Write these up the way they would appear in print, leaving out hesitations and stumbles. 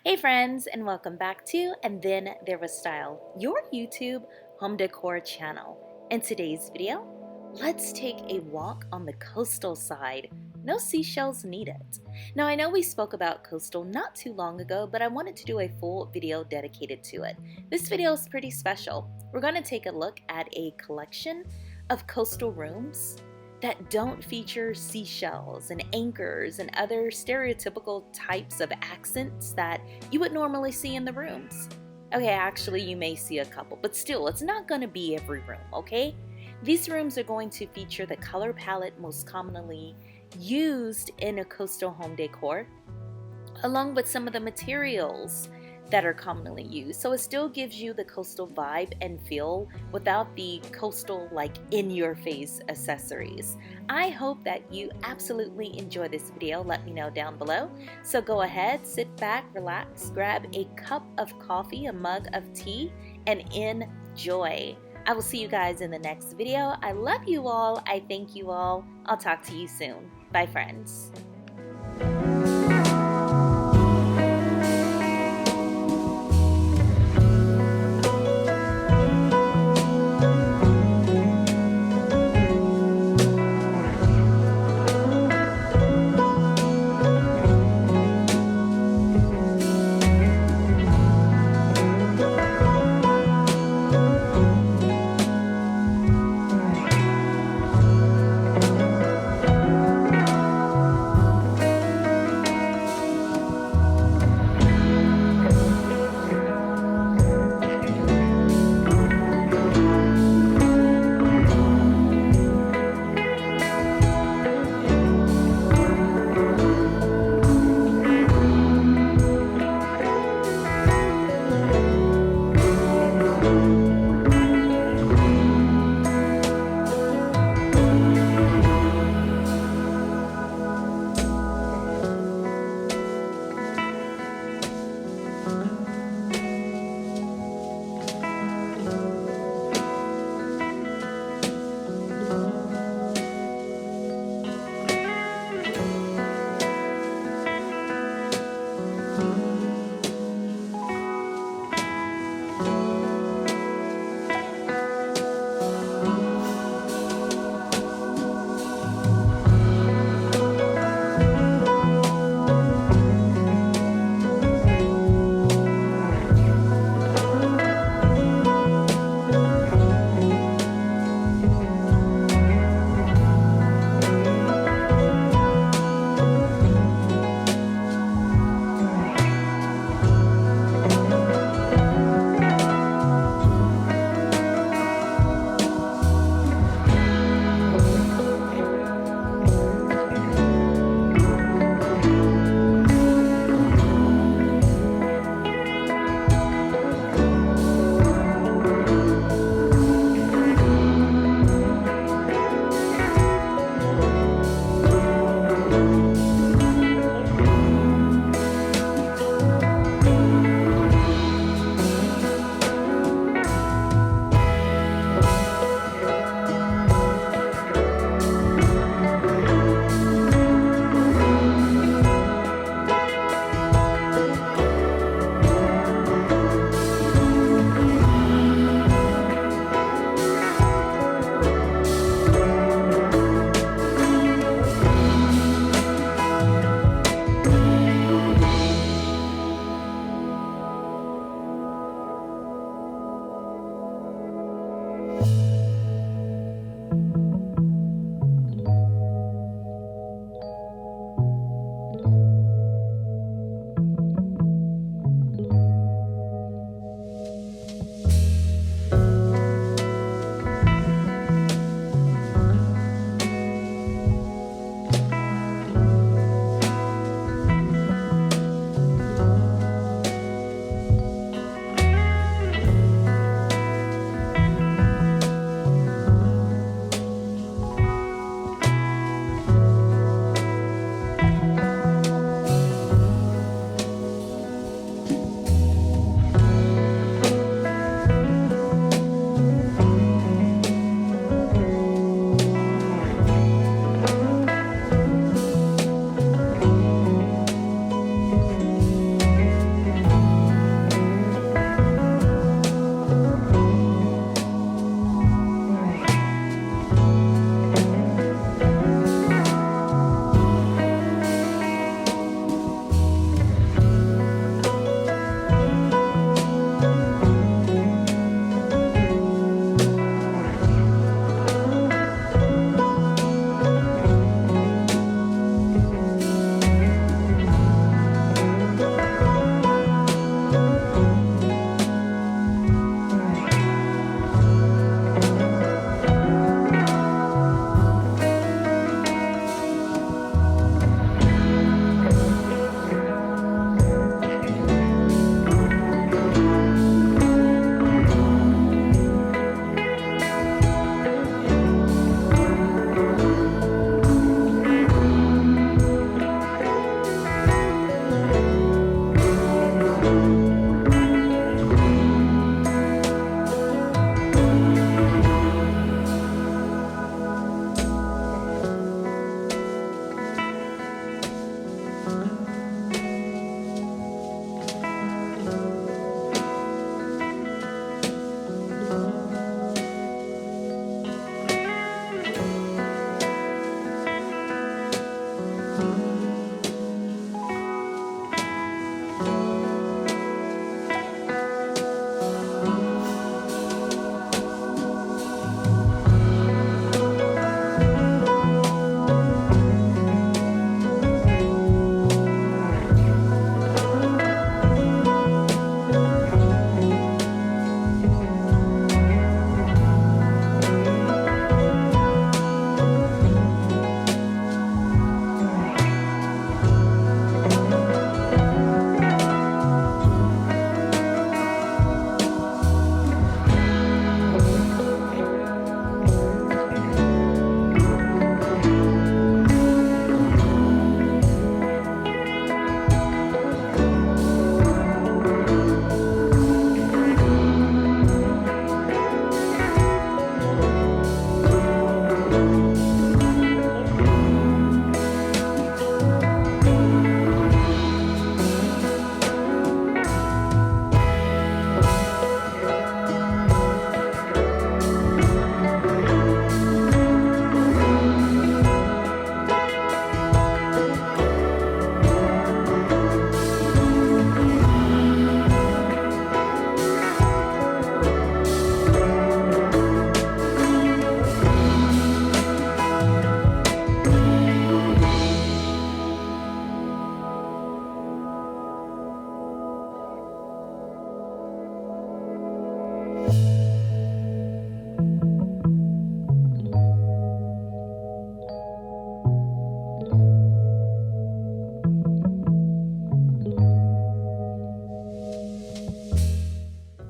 Hey friends, and welcome back to And Then There Was Style, your YouTube home decor channel. In today's video, let's take a walk on the coastal side. No seashells needed. Now I know we spoke about coastal not too long ago, but I wanted to do a full video dedicated to it. This video is pretty special. We're going to take a look at a collection of coastal rooms that don't feature seashells and anchors and other stereotypical types of accents that you would normally see in the rooms. Okay, actually you may see a couple, but still, it's not going to be every room, okay? These rooms are going to feature the color palette most commonly used in a coastal home decor, along with some of the materials that are commonly used. So it still gives you the coastal vibe and feel without the coastal, like, in-your-face accessories. I hope that you absolutely enjoy this video. Let me know down below. So go ahead, sit back, relax, grab a cup of coffee, a mug of tea, and enjoy. I will see you guys in the next video. I love you all. I thank you all. I'll talk to you soon. Bye, friends.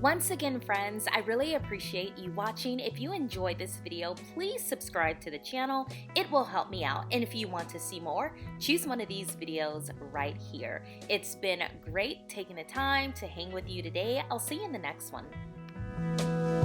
Once again, friends, I really appreciate you watching. If you enjoyed this video, please subscribe to the channel. It will help me out. And if you want to see more, choose one of these videos right here. It's been great taking the time to hang with you today. I'll see you in the next one.